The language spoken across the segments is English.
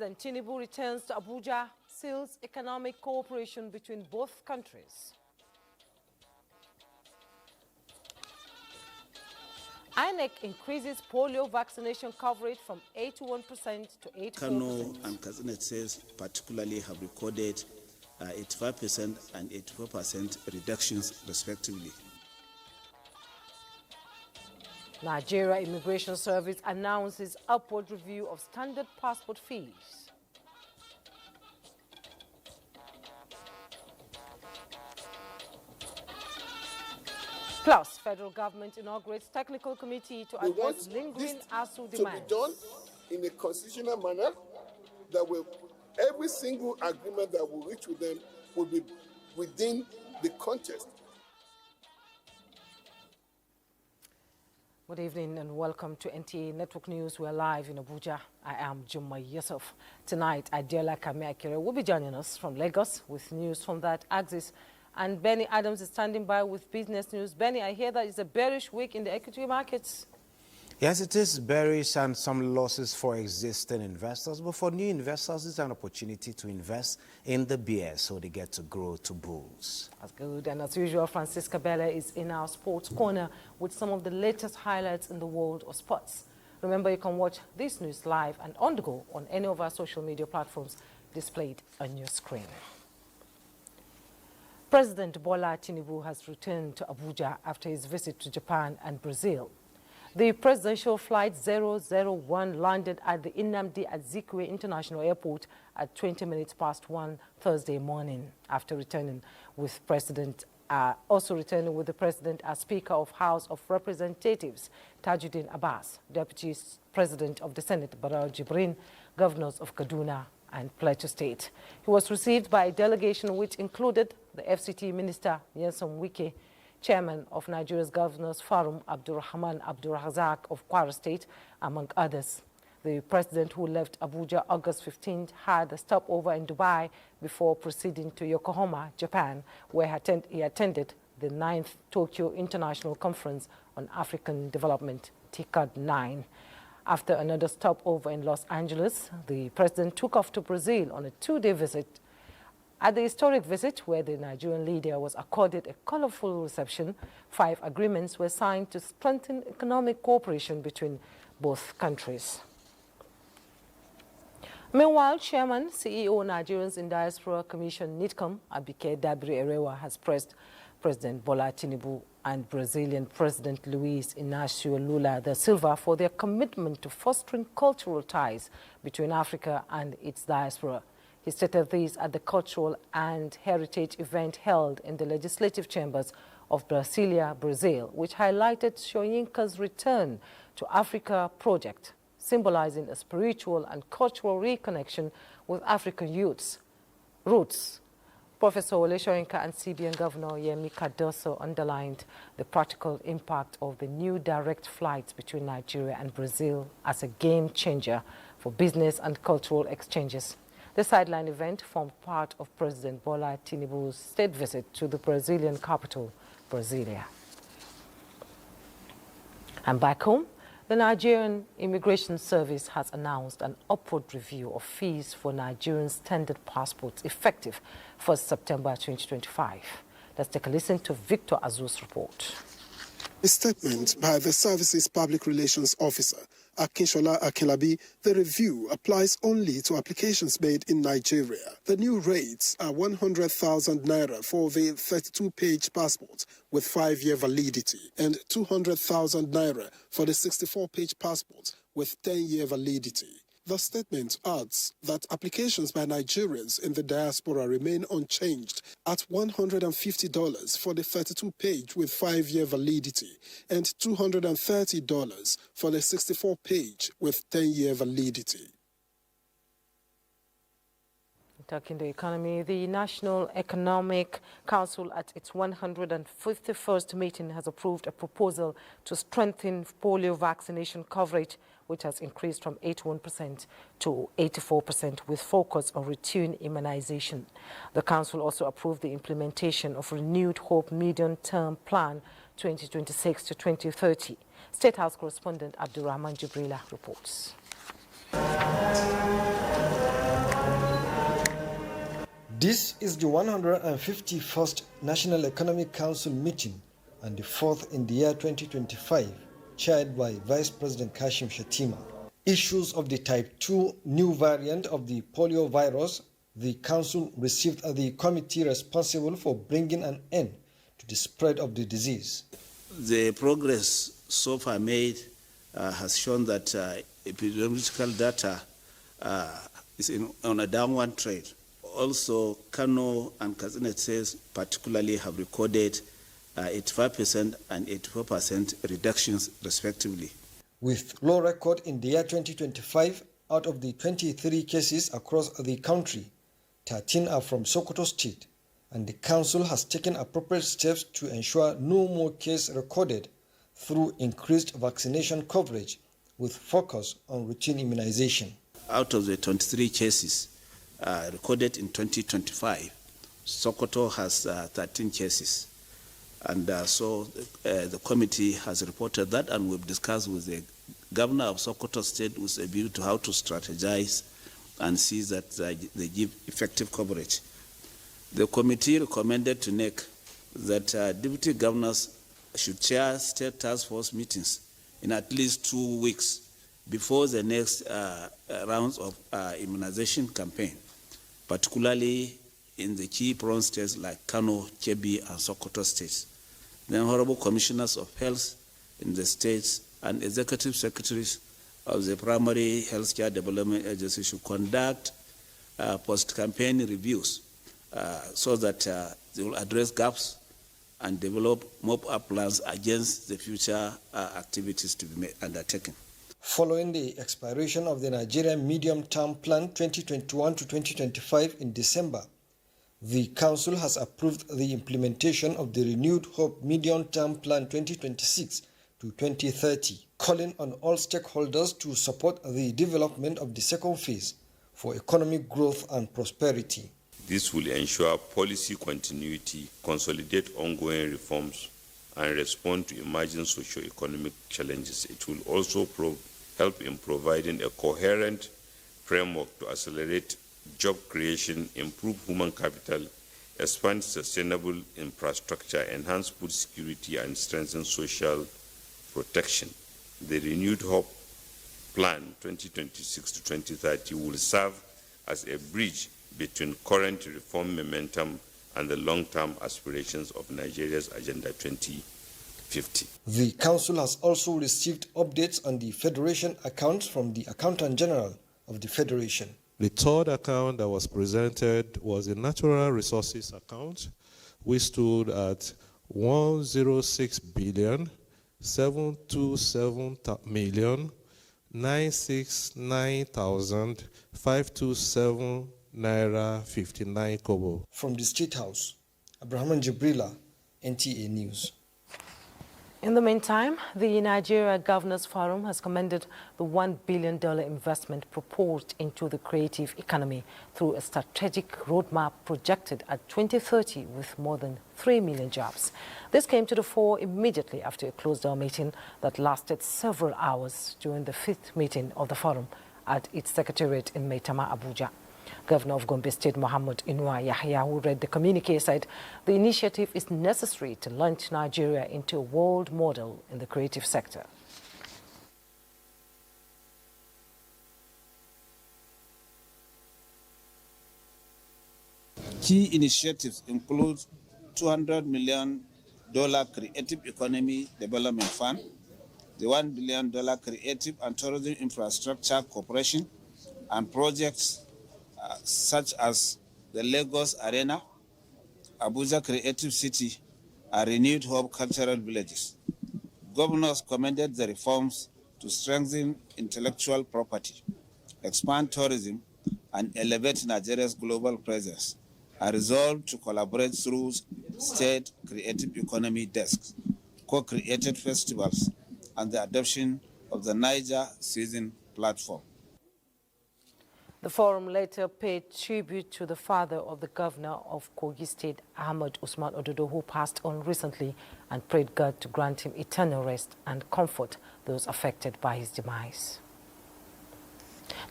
President Tinubu returns to Abuja, seals economic cooperation between both countries. INEC increases polio vaccination coverage from 81% to 84%. Kano and Katsina states particularly have recorded 85% and 84% reductions respectively. Nigeria Immigration Service announces upward review of standard passport fees. Plus, federal government inaugurates technical committee to address lingering ASUU demands. To be done in a constitutional manner that will, every single agreement that we reach with them will be within the context. Good evening and welcome to NTA Network News. We're live in Abuja. I am Jumma Yusuf. Tonight, Adiola Kamiakere will be joining us from Lagos with news from that axis. And Benny Adams is standing by with business news. Benny, I hear that it's a bearish week in the equity markets. Yes, it is bearish and some losses for existing investors. But for new investors, it's an opportunity to invest in the bears so they get to grow to bulls. That's good. And as usual, Francisca Bella is in our sports corner with some of the latest highlights in the world of sports. Remember, you can watch this news live and on the go on any of our social media platforms displayed on your screen. President Bola Tinubu has returned to Abuja after his visit to Japan and Brazil. The presidential flight 001 landed at the Nnamdi Azikiwe International Airport at 20 minutes past 1 Thursday morning. After returning with the president as Speaker of House of Representatives Tajuddin Abbas, Deputy President of the Senate Barao Jibrin, governors of Kaduna and Plateau State. He was received by a delegation which included the FCT Minister Nyesom Wike, Chairman of Nigeria's Governors Forum Abdurrahman Abdurrazak of Kwara State, among others. The president, who left Abuja August 15th, had a stopover in Dubai before proceeding to Yokohama, Japan, where he attended the 9th Tokyo International Conference on African Development, TICAD 9. After another stopover in Los Angeles, the president took off to Brazil on a 2-day visit. At the historic visit, where the Nigerian leader was accorded a colorful reception, 5 agreements were signed to strengthen economic cooperation between both countries. Meanwhile, Chairman, CEO Nigerians in Diaspora Commission, NIDCOM, Abike Dabiri Erewa, has pressed President Bola Tinubu and Brazilian President Luiz Inácio Lula da Silva for their commitment to fostering cultural ties between Africa and its diaspora. He stated this at the cultural and heritage event held in the legislative chambers of Brasilia, Brazil, which highlighted Soyinka's return to Africa project, symbolizing a spiritual and cultural reconnection with African youth's roots. Professor Wole Soyinka and CBN Governor Yemi Cardoso underlined the practical impact of the new direct flights between Nigeria and Brazil as a game changer for business and cultural exchanges. The sideline event formed part of President Bola Tinubu's state visit to the Brazilian capital, Brasilia. And back home, the Nigerian Immigration Service has announced an upward review of fees for Nigerian standard passports effective 1st September 2025. Let's take a listen to Victor Azu's report. A statement by the service's public relations officer, Akinshola Akinlabi, the review applies only to applications made in Nigeria. The new rates are 100,000 naira for the 32-page passport with 5-year validity and 200,000 naira for the 64-page passport with 10-year validity. The statement adds that applications by Nigerians in the diaspora remain unchanged at $150 for the 32-page with 5-year validity and $230 for the 64-page with 10-year validity. Talking the economy, the National Economic Council at its 151st meeting has approved a proposal to strengthen polio vaccination coverage, which has increased from 81% to 84% with focus on routine immunization. The council also approved the implementation of Renewed Hope Medium-Term Plan 2026 to 2030. State House correspondent Abdurrahman Jibrila reports. This is the 151st National Economic Council meeting and the fourth in the year 2025, chaired by Vice President Kashim Shettima. Issues of the type 2 new variant of the polio virus, the council received the committee responsible for bringing an end to the spread of the disease. The progress so far made has shown that epidemiological data is on a downward trend. Also, Kano and Katsina states particularly have recorded 85% and 84% reductions respectively. With low record in the year 2025, out of the 23 cases across the country, 13 are from Sokoto State, and the council has taken appropriate steps to ensure no more cases recorded through increased vaccination coverage with focus on routine immunization. Out of the 23 cases recorded in 2025, Sokoto has 13 cases. And so the committee has reported that, and we've discussed with the governor of Sokoto State with a view to how to strategize and see that they give effective coverage. The committee recommended to NEC that deputy governors should chair state task force meetings in at least 2 weeks before the next rounds of immunization campaign, particularly in the key prone states like Kano, Kebbi, and Sokoto states. The honorable commissioners of health in the states and executive secretaries of the primary healthcare development agency should conduct post-campaign reviews so that they will address gaps and develop mop-up plans against the future activities to be undertaken. Following the expiration of the Nigerian Medium-Term Plan 2021 to 2025 in December, the Council has approved the implementation of the Renewed Hope Medium-Term Plan 2026 to 2030, calling on all stakeholders to support the development of the second phase for economic growth and prosperity. This will ensure policy continuity, consolidate ongoing reforms, and respond to emerging socio-economic challenges. It will also help in providing a coherent framework to accelerate job creation, improve human capital, expand sustainable infrastructure, enhance food security, and strengthen social protection. The Renewed Hope Plan 2026 to 2030 will serve as a bridge between current reform momentum and the long-term aspirations of Nigeria's Agenda 2050. The Council has also received updates on the Federation accounts from the Accountant General of the Federation. The third account that was presented was a natural resources account, which stood at 106,727,969,527 naira 59 kobo. From the State House, Abraham Jibrila, NTA News. In the meantime, the Nigeria Governors Forum has commended the $1 billion investment proposed into the creative economy through a strategic roadmap projected at 2030 with more than 3 million jobs. This came to the fore immediately after a closed-door meeting that lasted several hours during the 5th meeting of the forum at its secretariat in Maitama, Abuja. Governor of Gombe State, Mohammed Inuwa Yahya, who read the communique, said the initiative is necessary to launch Nigeria into a world model in the creative sector. Key initiatives include $200 million Creative Economy Development Fund, the $1 billion Creative and Tourism Infrastructure Corporation, and projects such as the Lagos Arena, Abuja Creative City, and Renewed Hope Cultural Villages. Governors commended the reforms to strengthen intellectual property, expand tourism, and elevate Nigeria's global presence, and resolved to collaborate through state creative economy desks, co-created festivals, and the adoption of the Niger Season platform. The forum later paid tribute to the father of the governor of Kogi State, Ahmed Usman Ododo, who passed on recently, and prayed God to grant him eternal rest and comfort those affected by his demise.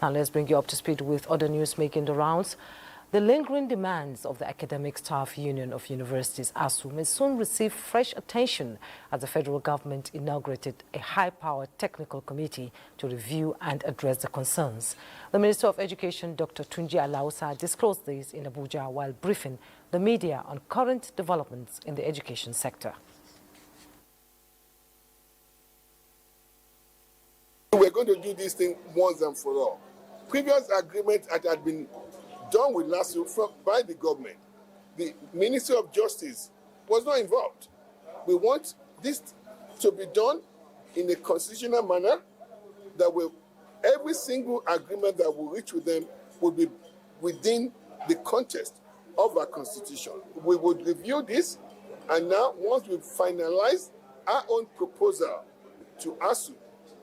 Now let's bring you up to speed with other news making the rounds. The lingering demands of the Academic Staff Union of Universities, ASUU, may soon receive fresh attention as the federal government inaugurated a high-powered technical committee to review and address the concerns. The Minister of Education, Dr. Tunji Alausa, disclosed this in Abuja while briefing the media on current developments in the education sector. We're going to do this thing once and for all. Previous agreement that had been done with ASUU by the government, the Ministry of Justice was not involved. We want this to be done in a constitutional manner that will, every single agreement that we reach with them will be within the context of our constitution. We would review this, and now once we finalize our own proposal to ASUU,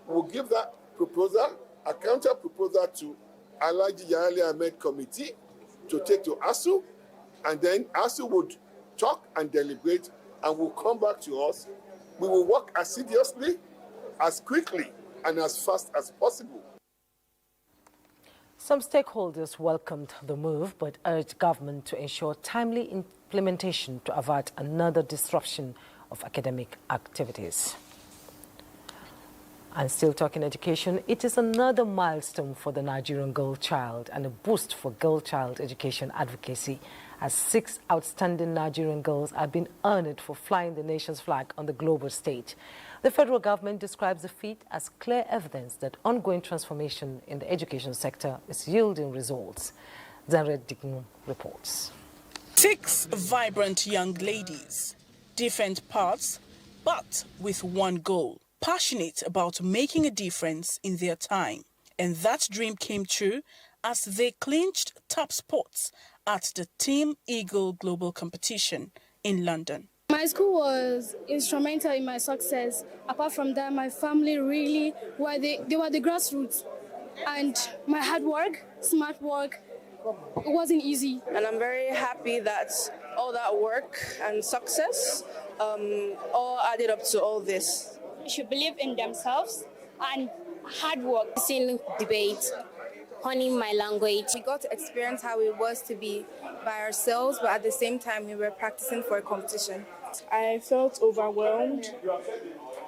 we'll give that proposal, a counter proposal to Alhaji Yahya Ahmed Committee to take to ASUU, and then ASUU would talk and deliberate and will come back to us. We will work assiduously, as quickly and as fast as possible. Some stakeholders welcomed the move but urged government to ensure timely implementation to avert another disruption of academic activities. And still talking education, it is another milestone for the Nigerian girl child and a boost for girl child education advocacy, as 6 outstanding Nigerian girls have been honored for flying the nation's flag on the global stage. The federal government describes the feat as clear evidence that ongoing transformation in the education sector is yielding results. Zanred Dignu reports. 6 vibrant young ladies, different paths, but with one goal. Passionate about making a difference in their time. And that dream came true as they clinched top spots at the Team Eagle Global Competition in London. My school was instrumental in my success. Apart from that, my family really were they were the grassroots. And my hard work, smart work, it wasn't easy. And I'm very happy that all that work and success all added up to all this. Should believe in themselves and hard work. Still debate, honing my language. We got to experience how it was to be by ourselves, but at the same time we were practicing for a competition. I felt overwhelmed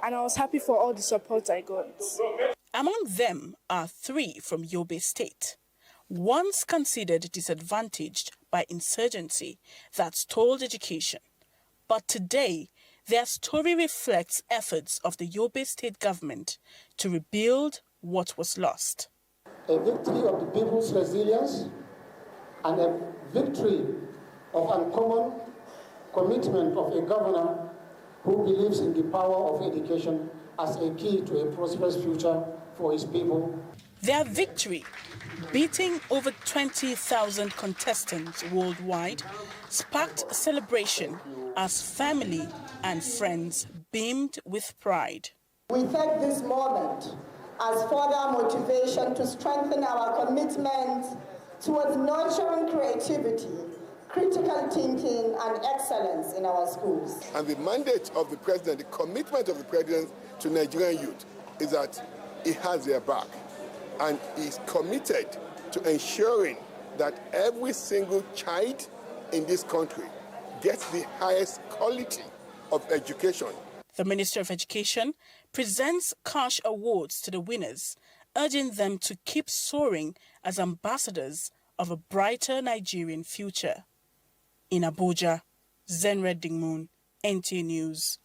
and I was happy for all the support I got. Among them are 3 from Yobe State, once considered disadvantaged by insurgency that stalled education. But today, their story reflects efforts of the Yobe State government to rebuild what was lost. A victory of the people's resilience and a victory of uncommon commitment of a governor who believes in the power of education as a key to a prosperous future for his people. Their victory, beating over 20,000 contestants worldwide, sparked celebration as family and friends beamed with pride. We take this moment as further motivation to strengthen our commitment towards nurturing creativity, critical thinking, and excellence in our schools. And the mandate of the president, the commitment of the president to Nigerian youth is that he has their back and is committed to ensuring that every single child in this country gets the highest quality of education. The Minister of Education presents cash awards to the winners, urging them to keep soaring as ambassadors of a brighter Nigerian future. In Abuja, Zenred Dingmoon, NTA News.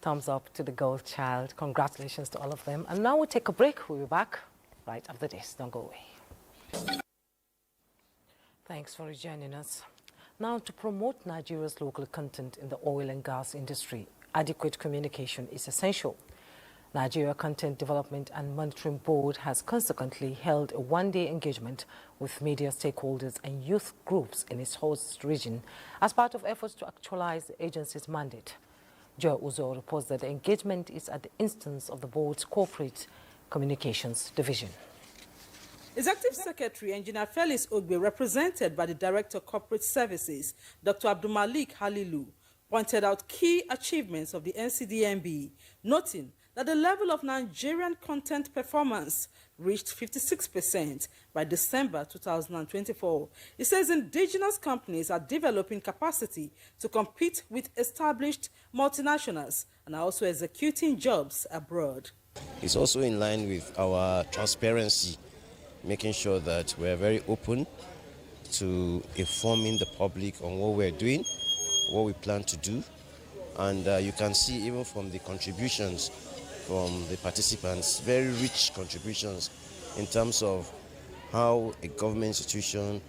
Thumbs up to the girl child. Congratulations to all of them. And now we'll take a break. We'll be back right after this. Don't go away. Thanks for joining us. Now, to promote Nigeria's local content in the oil and gas industry, adequate communication is essential. Nigeria Content Development and Monitoring Board has consequently held a one-day engagement with media stakeholders and youth groups in its host region as part of efforts to actualize the agency's mandate. Joy Uzo reports that the engagement is at the instance of the board's corporate communications division. Executive Secretary Engineer Felix Ogbe, represented by the Director of Corporate Services, Dr. Abdulmalik Halilu, pointed out key achievements of the NCDMB, noting that the level of Nigerian content performance reached 56% by December 2024. It says indigenous companies are developing capacity to compete with established multinationals and are also executing jobs abroad. It's also in line with our transparency, making sure that we're very open to informing the public on what we're doing, what we plan to do. And you can see even from the contributions from the participants, very rich contributions in terms of how a government institution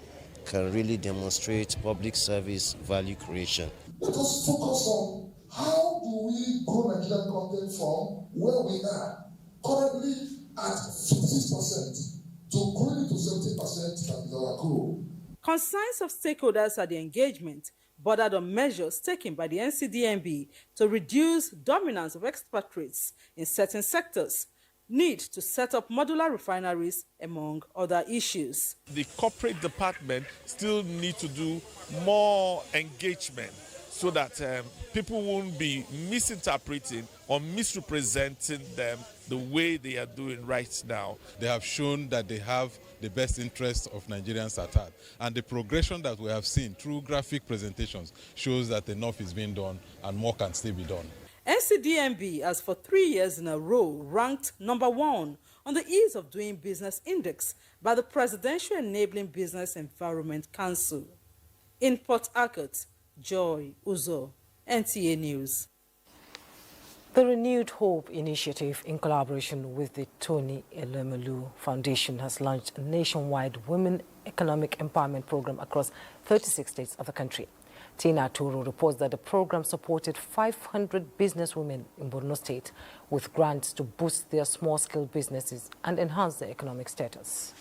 can really demonstrate public service value creation. Let us focus on how do we grow Nigerian content from where we are currently at 56% to growing to 70% can be our goal. Concerns of stakeholders at the engagement bordered on measures taken by the NCDMB to reduce dominance of expatriates in certain sectors, need to set up modular refineries, among other issues. The corporate department still need to do more engagement so that people won't be misinterpreting or misrepresenting them the way they are doing right now. They have shown that they have the best interests of Nigerians at heart. And the progression that we have seen through graphic presentations shows that enough is being done and more can still be done. NCDMB has for 3 years in a row ranked #1 on the Ease of Doing Business Index by the Presidential Enabling Business Environment Council. In Port Harcourt, Joy Uzo, NTA News. The Renewed Hope Initiative, in collaboration with the Tony Elumelu Foundation, has launched a nationwide women economic empowerment program across 36 states of the country. Tina Turu reports that the program supported 500 businesswomen in Borno State with grants to boost their small-scale businesses and enhance their economic status.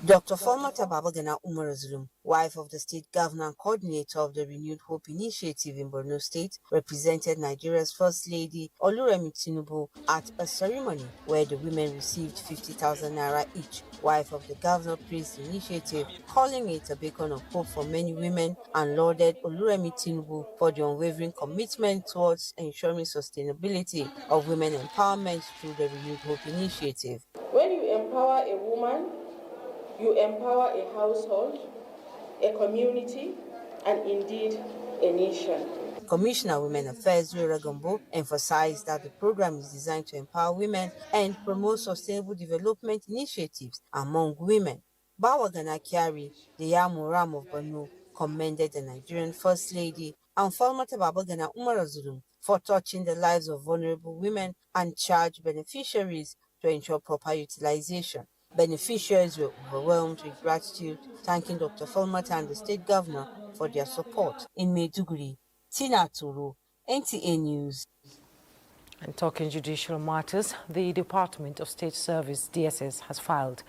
Dr. Falmata Babagana Umar Zulum, wife of the state governor and coordinator of the Renewed Hope Initiative in Borno State, represented Nigeria's First Lady Oluremi Tinubu at a ceremony where the women received 50,000 naira each. Wife of the governor praised the initiative, calling it a beacon of hope for many women, and lauded Oluremi Tinubu for the unwavering commitment towards ensuring sustainability of women empowerment through the Renewed Hope Initiative. When you empower a woman, you empower a household, a community, and indeed a nation. Commissioner Women Affairs Rera Gambo emphasized that the program is designed to empower women and promote sustainable development initiatives among women. Bawagana Kyari, the Yamuram of Borno, commended the Nigerian First Lady and Falmata Babagana Umar Zulum for touching the lives of vulnerable women and charged beneficiaries to ensure proper utilization. Beneficiaries were overwhelmed with gratitude, thanking Dr. Falmata and the state governor for their support. In Maiduguri, Tina Turu, NTA News. And talking judicial matters, the Department of State Service, DSS, has filed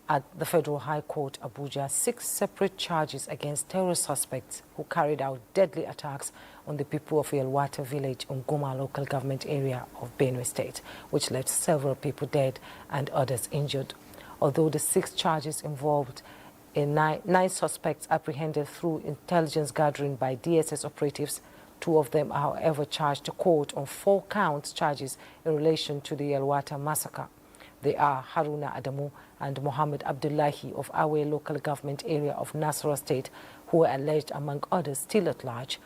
at the Federal High Court, Abuja, 6 separate charges against terrorist suspects who carried out deadly attacks on the people of Yelwata village in Goma local government area of Benue State, which left several people dead and others injured. Although the 6 charges involved nine suspects apprehended through intelligence gathering by DSS operatives, 2 of them are, however, charged to court on 4 counts charges in relation to the Yelwata massacre. They are Haruna Adamu and Mohammed Abdullahi of Awe local government area of Nasarawa State, who are alleged, among others, still at large.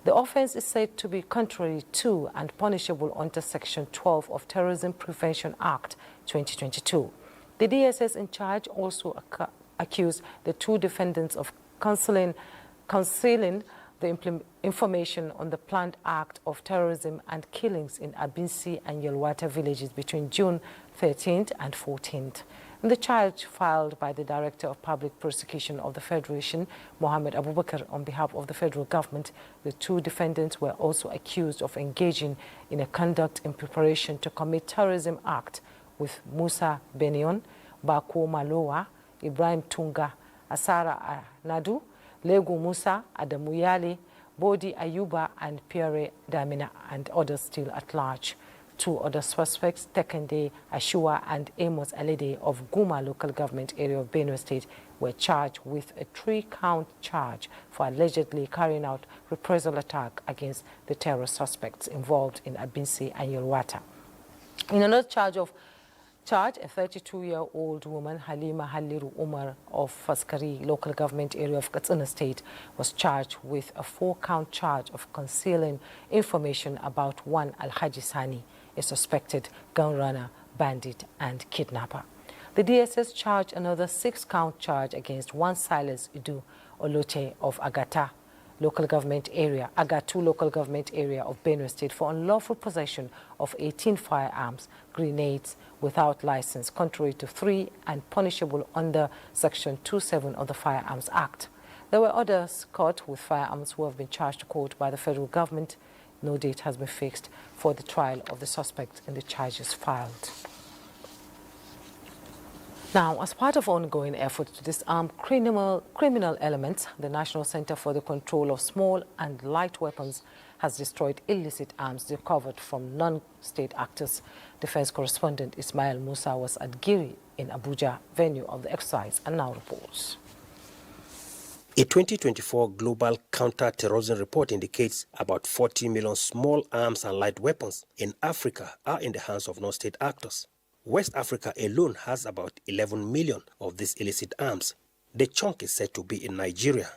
The offense is said to be contrary to and punishable under Section 12 of Terrorism Prevention Act 2022. The DSS in charge also accused the 2 defendants of concealing the information on the planned act of terrorism and killings in Abinsi and Yelwata villages between June 13th and 14th. In the charge filed by the Director of Public Prosecution of the Federation, Mohammed Abubakar, on behalf of the federal government, the 2 defendants were also accused of engaging in a conduct in preparation to commit terrorism act with Musa Benion, Bako Malowa, Ibrahim Tunga, Asara Nadu, Lego Musa, Adamu Yale, Bodi Ayuba, and Pierre Damina, and others still at large. Two other suspects, Tekende Ashua and Amos Alede of Guma local government area of Benue State, were charged with a 3-count charge for allegedly carrying out reprisal attack against the terror suspects involved in Abinsi and Yolwata. In another charge, a 32-year-old woman, Halima Haliru Umar of Faskari local government area of Katsina State, was charged with a 4-count charge of concealing information about one Alhaji Sani, a suspected gun runner, bandit, and kidnapper. The DSS charged another 6-count charge against one Silas Idu Olote of Agatu local government area of Benue State for unlawful possession of 18 firearms, grenades without license, contrary to 3 and punishable under Section 27 of the Firearms Act. There were others caught with firearms who have been charged to court by the federal government. No date has been fixed for the trial of the suspect in the charges filed. Now, as part of ongoing efforts to disarm criminal elements, the National Center for the Control of Small and Light Weapons has destroyed illicit arms recovered from non-state actors. Defense correspondent Ismail Musa was at Giri in Abuja, venue of the exercise, and now reports. A 2024 Global Counter-Terrorism report indicates about 40 million small arms and light weapons in Africa are in the hands of non-state actors. West Africa alone has about 11 million of these illicit arms. The chunk is said to be in Nigeria.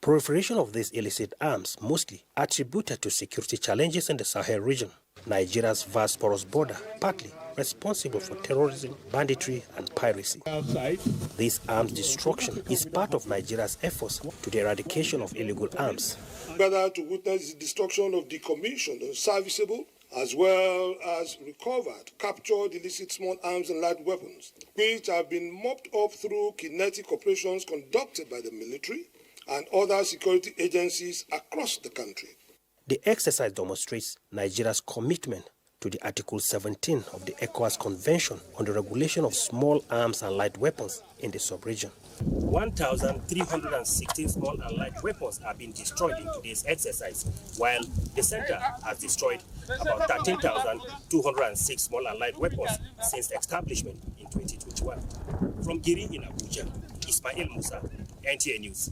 Proliferation of these illicit arms mostly attributed to security challenges in the Sahel region. Nigeria's vast porous border, partly responsible for terrorism, banditry, and piracy. This arms destruction is part of Nigeria's efforts to the eradication of illegal arms. Better to witness the destruction of decommissioned and serviceable, as well as recovered, captured illicit small arms and light weapons, which have been mopped up through kinetic operations conducted by the military and other security agencies across the country. The exercise demonstrates Nigeria's commitment to the Article 17 of the ECOWAS Convention on the Regulation of Small Arms and Light Weapons in the sub-region. 1,316 small and light weapons have been destroyed in today's exercise, while the center has destroyed about 13,206 small and light weapons since establishment in 2021. From Giri in Abuja, Ismail Musa, NTA News.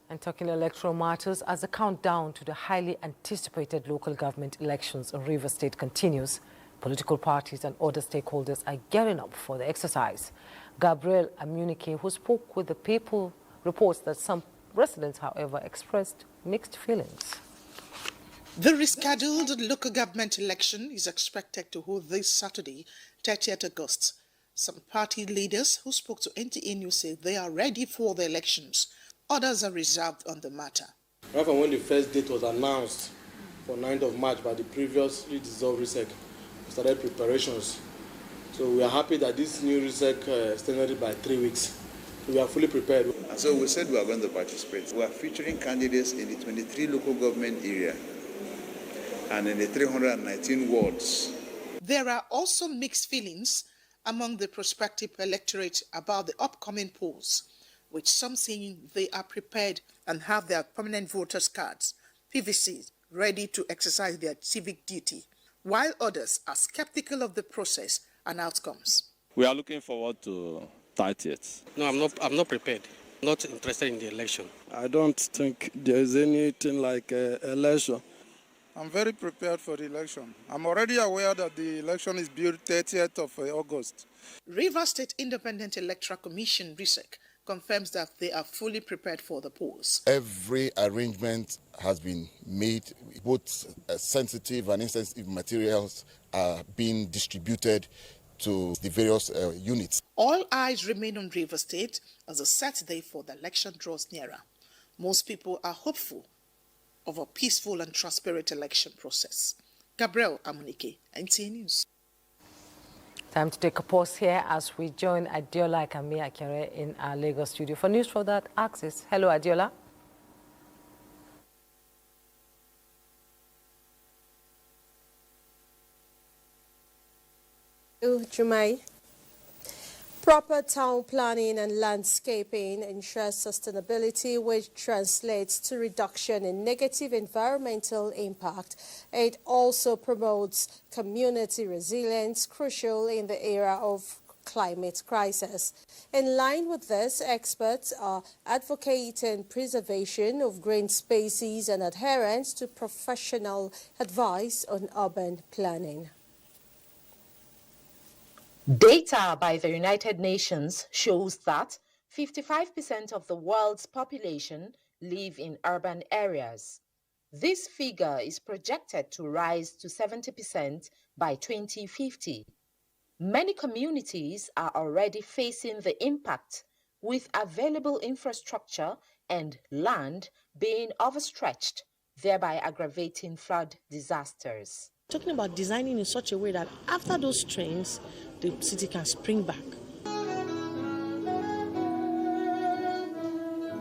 And talking electoral matters, as the countdown to the highly anticipated local government elections in Rivers State continues, political parties and other stakeholders are gearing up for the exercise. Gabriel Amunike, who spoke with the people, reports that some residents, however, expressed mixed feelings. The rescheduled local government election is expected to hold this Saturday, 30th August. Some party leaders who spoke to NTA News say they are ready for the elections. Others are reserved on the matter. Right from when the first date was announced for 9th of March by the previously dissolved RISEC, we started preparations. So we are happy that this new RISEC extended it by 3 weeks. So we are fully prepared. And so we said we are going to participate. We are featuring candidates in the 23 local government area and in the 319 wards. There are also mixed feelings among the prospective electorate about the upcoming polls, with some saying they are prepared and have their permanent voters' cards, PVCs, ready to exercise their civic duty, while others are skeptical of the process and outcomes. We are looking forward to 30th. No, I'm not prepared. Not interested in the election. I don't think there is anything like election. I'm very prepared for the election. I'm already aware that the election is billed 30th of August. Rivers State Independent Electoral Commission, RISEC, confirms that they are fully prepared for the polls. Every arrangement has been made. Both sensitive and insensitive materials are being distributed to the various units. All eyes remain on Rivers State as a set day for the election draws nearer. Most people are hopeful of a peaceful and transparent election process. Gabriel Amunike, NTA News. Time to take a pause here as we join Adiola Akame Akere in our Lagos studio for news for that axis. Hello, Adiola. Hello, Jumai. Proper town planning and landscaping ensures sustainability, which translates to reduction in negative environmental impact. It also promotes community resilience, crucial in the era of climate crisis. In line with this, experts are advocating preservation of green spaces and adherence to professional advice on urban planning. Data by the United Nations shows that 55% of the world's population live in urban areas. This figure is projected to rise to 70% by 2050. Many communities are already facing the impact, with available infrastructure and land being overstretched, thereby aggravating flood disasters. Talking about designing in such a way that after those trends, the city can spring back.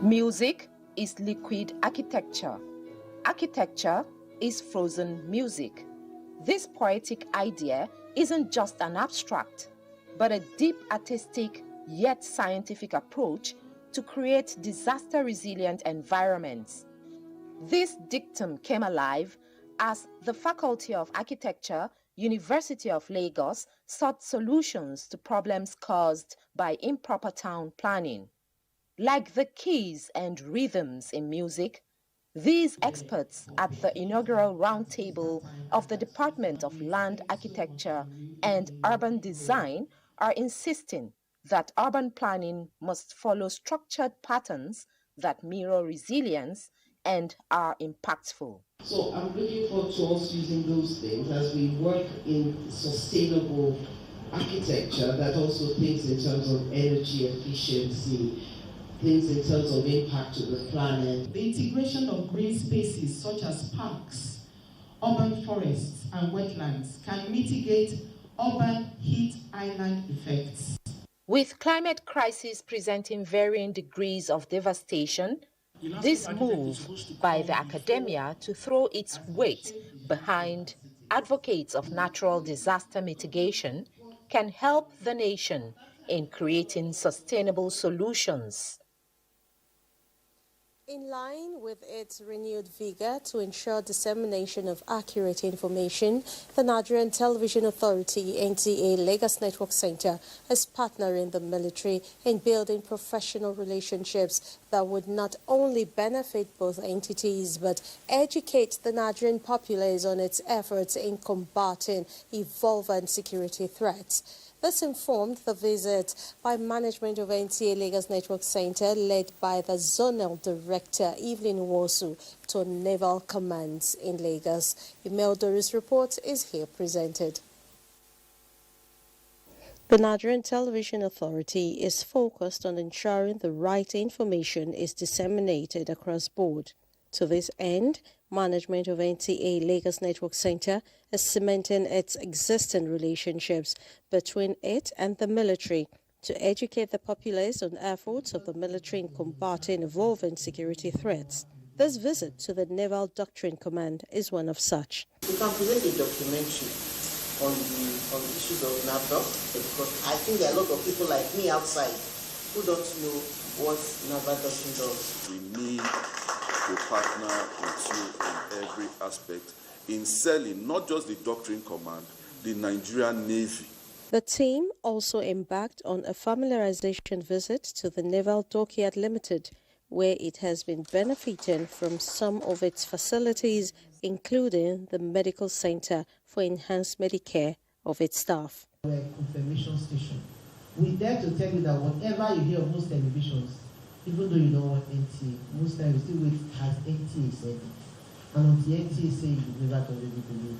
Music is liquid architecture. Architecture is frozen music. This poetic idea isn't just an abstract, but a deep artistic yet scientific approach to create disaster-resilient environments. This dictum came alive as the Faculty of Architecture, University of Lagos, sought solutions to problems caused by improper town planning. Like the keys and rhythms in music, these experts at the inaugural roundtable of the Department of Land Architecture and Urban Design are insisting that urban planning must follow structured patterns that mirror resilience and are impactful. So I'm looking forward to us using those things as we work in sustainable architecture that also thinks in terms of energy efficiency, things in terms of impact to the planet. The integration of green spaces such as parks, urban forests and wetlands can mitigate urban heat island effects. With climate crisis presenting varying degrees of devastation, this move by the academia to throw its weight behind advocates of natural disaster mitigation can help the nation in creating sustainable solutions. In line with its renewed vigor to ensure dissemination of accurate information, the Nigerian Television Authority, NTA Lagos Network Center, is partnering the military in building professional relationships that would not only benefit both entities but educate the Nigerian populace on its efforts in combating evolving security threats. This informed the visit by management of NTA Lagos Network Center, led by the Zonal Director, Evelyn Wosu, to Naval Commands in Lagos. Imeldo's report is here presented. The Nigerian Television Authority is focused on ensuring the right information is disseminated across board. To this end, management of NTA Lagos Network Center is cementing its existing relationships between it and the military to educate the populace on efforts of the military in combating evolving security threats. This visit to the Naval Doctrine Command is one of such. We can present a documentary on the issues of NAVDOC, because I think there are a lot of people like me outside who don't know what Naval Doctrine does. We need to partner with you in every aspect in selling not just the Doctrine Command, the Nigerian Navy. The team also embarked on a familiarization visit to the Naval Dockyard Limited, where it has been benefiting from some of its facilities, including the medical center for enhanced Medicare of its staff. We're a confirmation station. We dare to tell you that whatever you hear on most televisions, even though you don't want NTA, most times you still wait as NTA said it. And until NTA says you never already believe.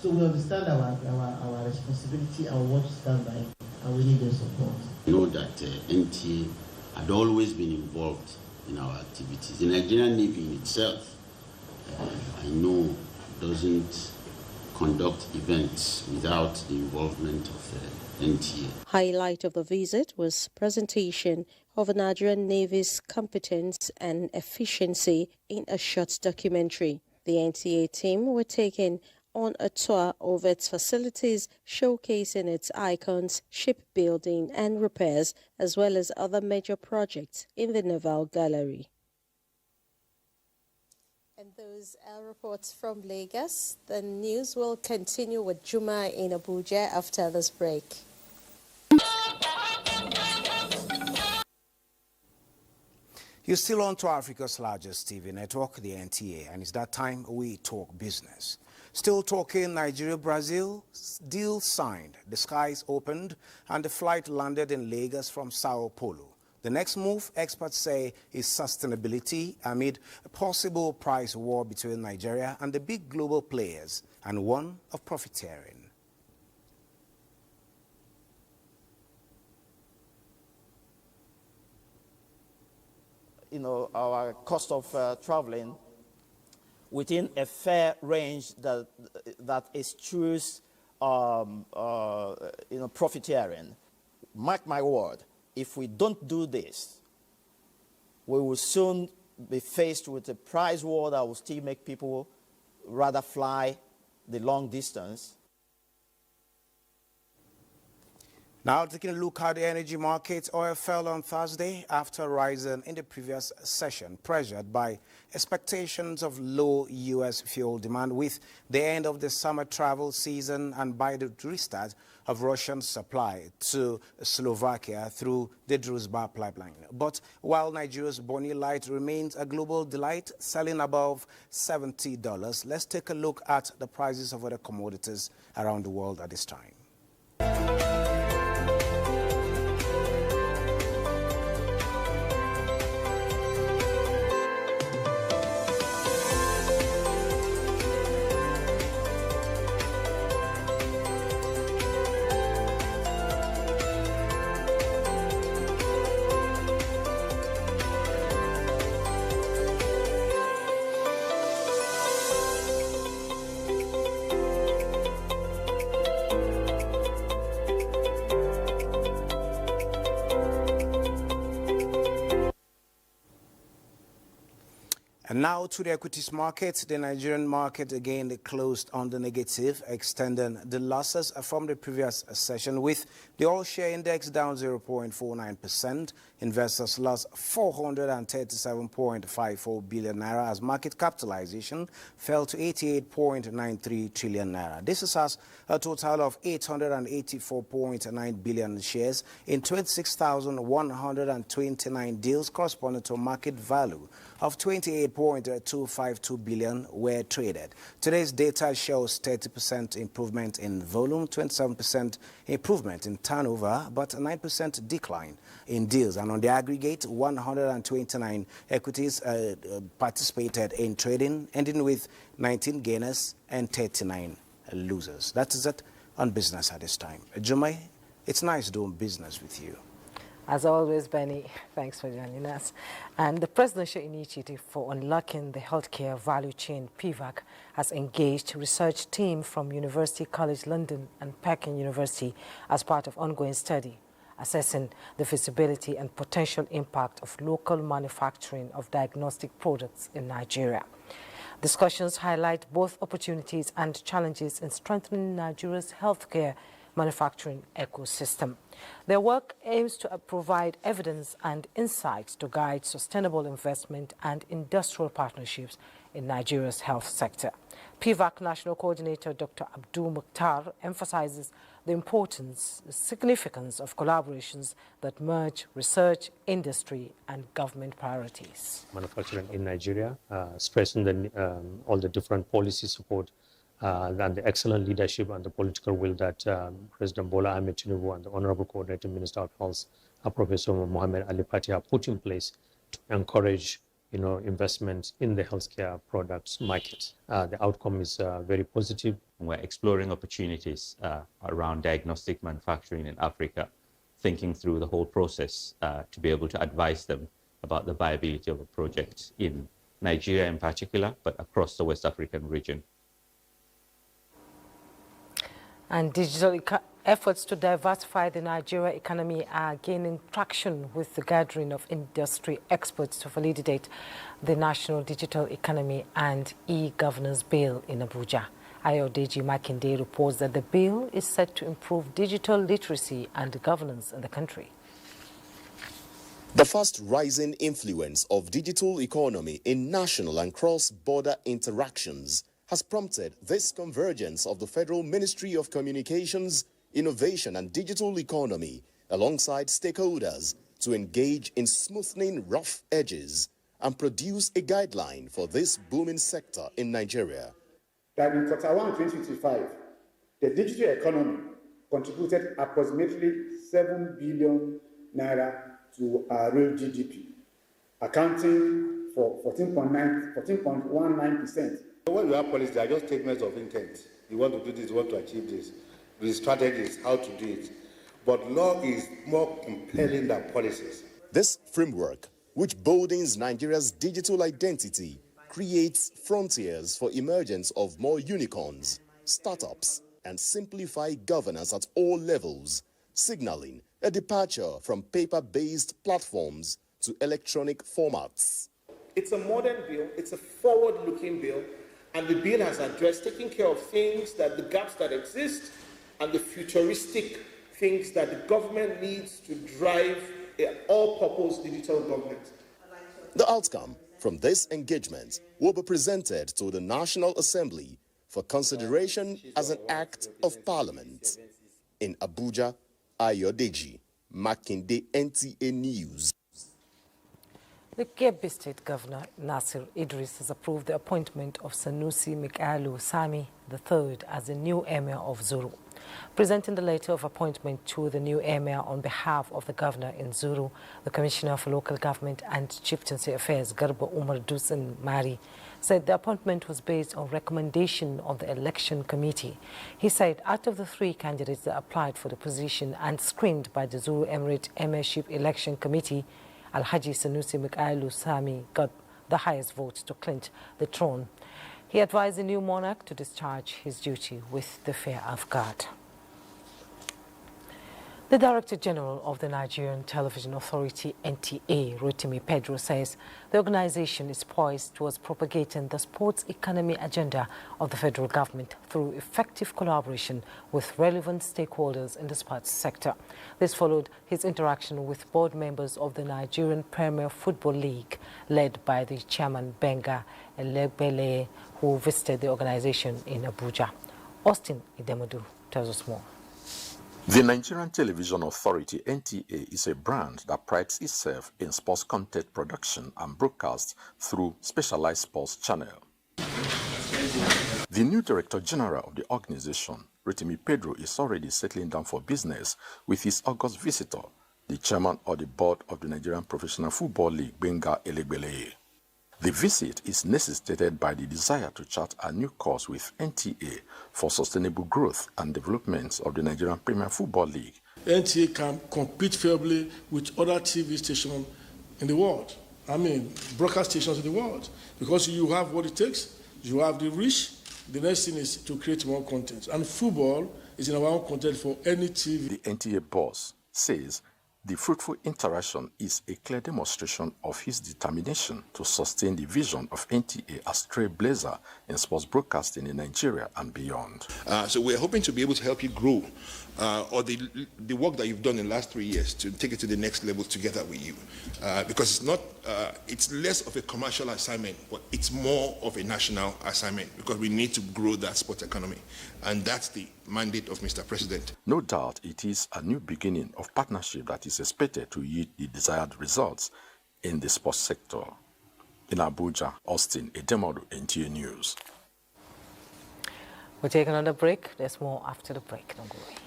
So we understand our responsibility and what to stand by, and we need their support. I know that NTA had always been involved in our activities. The Nigerian Navy in itself, I know, doesn't conduct events without the involvement of NTA. Highlight of the visit was presentation of the Nigerian Navy's competence and efficiency in a short documentary. The NTA team were taken on a tour of its facilities, showcasing its icons, shipbuilding and repairs, as well as other major projects in the Naval Gallery. And those are reports from Lagos. The news will continue with Juma in Abuja after this break. You're still on to Africa's largest TV network, the NTA, and it's that time we talk business. Still talking Nigeria-Brazil, deal signed, the skies opened, and the flight landed in Lagos from Sao Paulo. The next move, experts say, is sustainability amid a possible price war between Nigeria and the big global players, and one of profiteering. Our cost of traveling within a fair range that eschews, profiteering. Mark my word, if we don't do this, we will soon be faced with a price war that will still make people rather fly the long distance. Now taking a look at the energy markets, oil fell on Thursday after rising in the previous session, pressured by expectations of low U.S. fuel demand with the end of the summer travel season and by the restart of Russian supply to Slovakia through the Druzhba pipeline. But while Nigeria's Bonny Light remains a global delight, selling above $70, let's take a look at the prices of other commodities around the world at this time. And now to the equities market. The Nigerian market again closed on the negative, extending the losses from the previous session, with the all-share index down 0.49%. Investors lost 437.54 billion naira as market capitalization fell to 88.93 trillion naira. This is as a total of 884.9 billion shares in 26,129 deals, corresponding to a market value of 28.252 billion were traded. Today's data shows 30% improvement in volume, 27% improvement in turnover, but a 9% decline in deals. And on the aggregate, 129 equities participated in trading, ending with 19 gainers and 39 losers. That is it on business at this time. Jumai, it's nice doing business with you. As always, Benny, thanks for joining us. And the Presidential Initiative for Unlocking the Healthcare Value Chain, PVAC, has engaged a research team from University College London and Peking University as part of ongoing study, assessing the feasibility and potential impact of local manufacturing of diagnostic products in Nigeria. Discussions highlight both opportunities and challenges in strengthening Nigeria's healthcare manufacturing ecosystem. Their work aims to provide evidence and insights to guide sustainable investment and industrial partnerships in Nigeria's health sector. PVAC National Coordinator Dr. Abdul Mukhtar emphasizes the importance, the significance of collaborations that merge research, industry, and government priorities. Manufacturing in Nigeria, stressing all the different policy support and the excellent leadership and the political will that President Bola Ahmed Tinubu and the Honorable Coordinating Minister of Health, Professor Mohammed Ali Pati, have put in place to encourage, investment in the healthcare products market. The outcome is very positive. We're exploring opportunities around diagnostic manufacturing in Africa, thinking through the whole process to be able to advise them about the viability of a project in Nigeria in particular, but across the West African region. And digital efforts to diversify the Nigeria economy are gaining traction with the gathering of industry experts to validate the National Digital Economy and E-Governance Bill in Abuja. Ayodeji Makinde reports that the bill is set to improve digital literacy and governance in the country. The fast rising influence of digital economy in national and cross-border interactions has prompted this convergence of the Federal Ministry of Communications, Innovation and Digital Economy alongside stakeholders to engage in smoothing rough edges and produce a guideline for this booming sector in Nigeria. That in quarter 1 2025, the digital economy contributed approximately 7 billion naira to our real GDP, accounting for 14.19%. When you have policy, they are just statements of intent. You want to do this, you want to achieve this. The strategy is how to do it. But law is more compelling than policies. This framework, which boldens Nigeria's digital identity, creates frontiers for emergence of more unicorns, startups, and simplified governance at all levels, signaling a departure from paper-based platforms to electronic formats. It's a modern bill, it's a forward-looking bill, and the bill has addressed taking care of things that the gaps that exist and the futuristic things that the government needs to drive an all-purpose digital government. The outcome from this engagement will be presented to the National Assembly for consideration as an act of parliament. In Abuja, Ayodeji Makinde, NTA News. The Kebbi State Governor Nasir Idris has approved the appointment of Sanusi Mikaelu Sami III as the new emir of Zuru. Presenting the letter of appointment to the new emir on behalf of the governor in Zuru, the Commissioner for Local Government and Chieftaincy Affairs, Garba Umar Dusan Mari, said the appointment was based on recommendation of the election committee. He said out of the 3 candidates that applied for the position and screened by the Zuru Emirate Emirship Election Committee, Alhaji Sanusi Mikaelu Sami got the highest votes to clinch the throne. He advised the new monarch to discharge his duty with the fear of God. The Director General of the Nigerian Television Authority, NTA, Rotimi Pedro, says the organization is poised towards propagating the sports economy agenda of the federal government through effective collaboration with relevant stakeholders in the sports sector. This followed his interaction with board members of the Nigerian Premier Football League, led by the chairman Benga Elegbele, who visited the organization in Abuja. Austin Idemodu tells us more. The Nigerian Television Authority, NTA, is a brand that prides itself in sports content production and broadcast through specialized sports channel. The new Director General of the organization, Rotimi Pedro, is already settling down for business with his August visitor, the chairman of the board of the Nigerian Professional Football League, Benga Elegbele. The visit is necessitated by the desire to chart a new course with NTA for sustainable growth and development of the Nigerian Premier Football League. NTA can compete fairly with other TV stations in the world. I mean, broadcast stations in the world. Because you have what it takes, you have the reach. The next thing is to create more content. And football is in our own content for any TV. The NTA boss says the fruitful interaction is a clear demonstration of his determination to sustain the vision of NTA as trailblazer in sports broadcasting in Nigeria and beyond. So we're hoping to be able to help you grow or the work that you've done in the last 3 years to take it to the next level together with you. Because it's less of a commercial assignment, but it's more of a national assignment because we need to grow that sports economy. And that's the mandate of Mr. President. No doubt it is a new beginning of partnership that is expected to yield the desired results in the sports sector. In Abuja, Austin Edemodu, NTA News. We'll take another break. There's more after the break. Don't go away.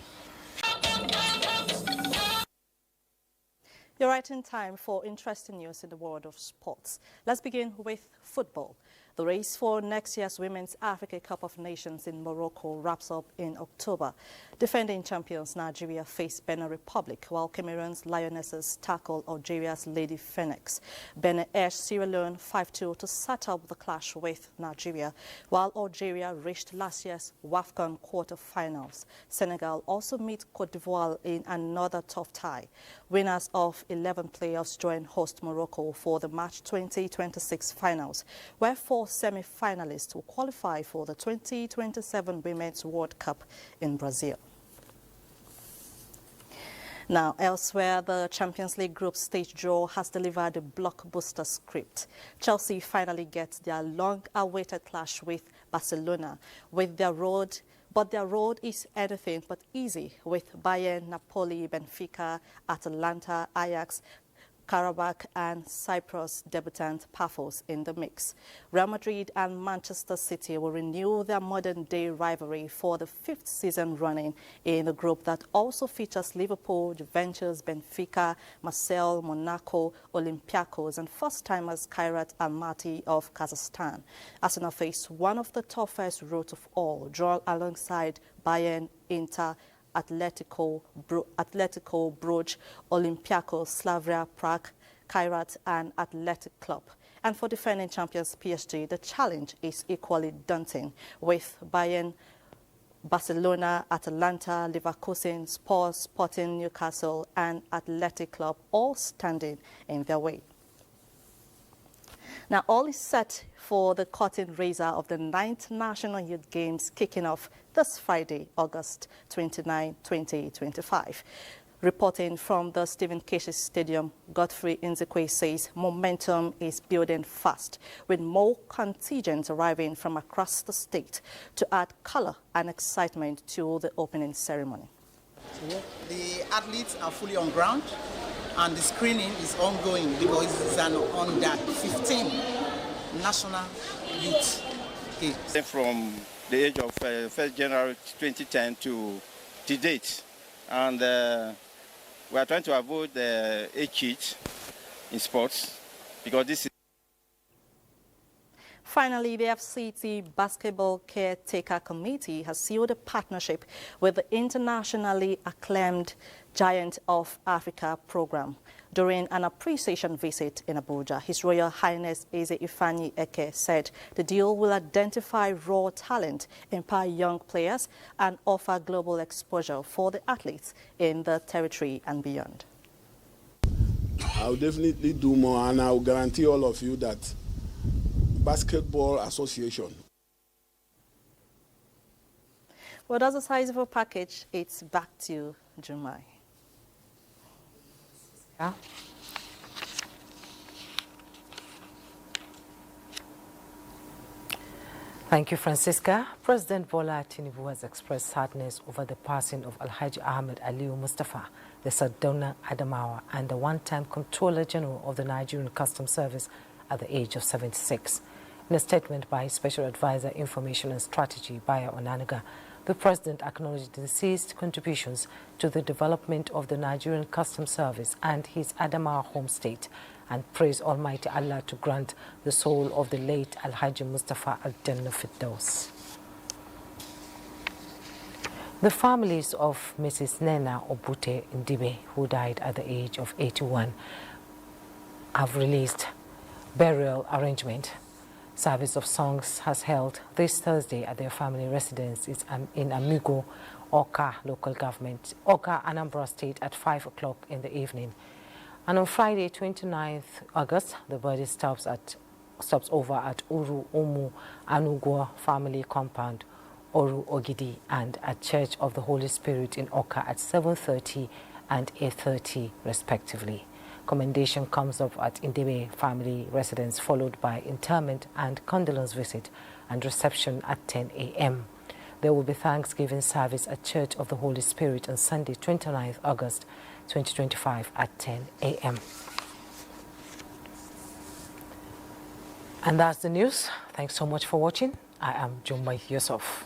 You're right in time for interesting news in the world of sports. Let's begin with football. The race for next year's Women's Africa Cup of Nations in Morocco wraps up in October. Defending champions Nigeria face Benin Republic, while Cameroon's Lionesses tackle Algeria's Lady Phoenix. Benin edged Sierra Leone 5-2 to set up the clash with Nigeria, while Algeria reached last year's WAFCON quarter-finals. Senegal also meet Cote d'Ivoire in another tough tie. Winners of 11 playoffs join host Morocco for the March 2026 finals, where 4 4 semi-finalists will qualify for the 2027 Women's World Cup in Brazil. Now, elsewhere, the Champions League group stage draw has delivered a blockbuster script. Chelsea finally gets their long-awaited clash with Barcelona, but their road is anything but easy, with Bayern, Napoli, Benfica, Atalanta, Ajax, Karabakh and Cyprus debutant Paphos in the mix. Real Madrid and Manchester City will renew their modern-day rivalry for the 5th season running in a group that also features Liverpool, Juventus, Benfica, Marseille, Monaco, Olympiacos and first-timers Kairat Almaty of Kazakhstan. Arsenal face one of the toughest routes of all, drawn alongside Bayern, Inter, Atletico Brugge, Olympiacos, Slavia Prague, Kairat and Athletic Club. And for defending champions PSG, the challenge is equally daunting, with Bayern, Barcelona, Atalanta, Leverkusen, Spurs, Sporting Newcastle and Athletic Club all standing in their way. Now, all is set for the curtain raiser of the 9th National Youth Games kicking off this Friday, August 29, 2025. Reporting from the Stephen Keshi Stadium, Godfrey Nzikwe says momentum is building fast, with more contingents arriving from across the state to add color and excitement to the opening ceremony. The athletes are fully on ground, and the screening is ongoing because it's an under 15 national youth games. From the age of 1st January 2010 to date, and we are trying to avoid the age cheat in sports because this is. Finally, the FCT Basketball Caretaker Committee has sealed a partnership with the internationally acclaimed Giant of Africa program. During an appreciation visit in Abuja, His Royal Highness Eze Ifeanyi Eke said the deal will identify raw talent, empower young players, and offer global exposure for the athletes in the territory and beyond. I'll definitely do more, and I'll guarantee all of you that Basketball Association. Well, that's the size of a package. It's back to Jumai. Yeah. Thank you, Francisca. President Bola Tinubu has expressed sadness over the passing of Alhaji Ahmed Aliyu Mustafa, the Sardauna Adamawa, and the one-time Comptroller General of the Nigerian Customs Service at the age of 76. In a statement by Special Advisor Information and Strategy, Baya Onanaga, the President acknowledged the deceased contributions to the development of the Nigerian Customs Service and his Adamawa home state, and praised Almighty Allah to grant the soul of the late Alhaji Mustafa Al-Jannah Firdaus. The families of Mrs. Nena Obute Ndibe, who died at the age of 81, have released burial arrangement. Service of songs has held this Thursday at their family residence in Amigo, Oka local government, Oka, Anambra State, at 5 o'clock in the evening. And on Friday, 29th August, the body stops over at Uru Umu Anugwa family compound, Oru Ogidi, and at Church of the Holy Spirit in Oka at 7:30 and 8:30 respectively. Commendation comes up at Ndebe family residence, followed by interment and condolence visit and reception at 10 a.m. There will be Thanksgiving service at Church of the Holy Spirit on Sunday, 29th August 2025 at 10 a.m. And that's the news. Thanks so much for watching. I am Jumai Yusuf.